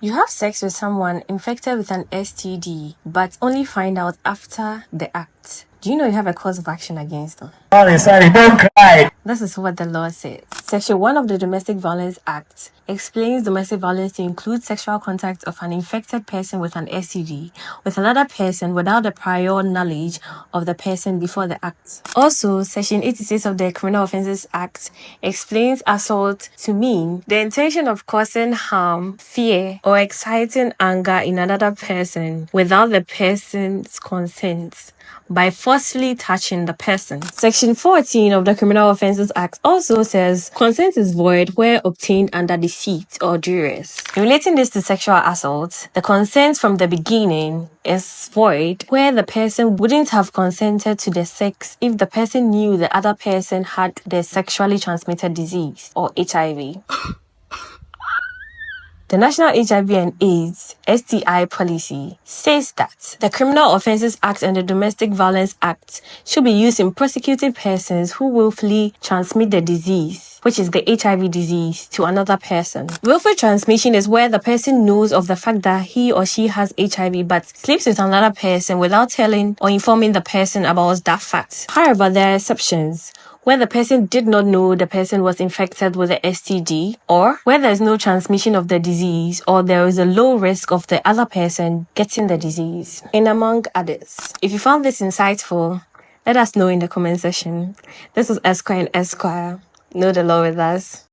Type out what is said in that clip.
You have sex with someone infected with an STD, but only find out after the act. Do you know you have a cause of action against them? Sorry, don't cry. This is what the law says. Section 1 of the Domestic Violence Act explains domestic violence to include sexual contact of an infected person with an STD with another person without the prior knowledge of the person before the act. Also, Section 86 of the Criminal Offences Act explains assault to mean the intention of causing harm, fear, or exciting anger in another person without the person's consent by forcefully touching the person. Section 14 of the Criminal Offences Act also says consent is void where obtained under deceit or duress. Relating this to sexual assault, the consent from the beginning is void where the person wouldn't have consented to the sex if the person knew the other person had the sexually transmitted disease or HIV. The National HIV and AIDS STI policy says that the Criminal Offences Act and the Domestic Violence Act should be used in prosecuting persons who willfully transmit the disease, which is the HIV disease, to another person. Willful transmission is where the person knows of the fact that he or she has HIV but sleeps with another person without telling or informing the person about that fact. However, there are exceptions where the person did not know the person was infected with the STD, or where there is no transmission of the disease, or there is a low risk of the other person getting the disease, and among others. If you found this insightful, let us know in the comment section. This is Esquire and Esquire. Know the law with us.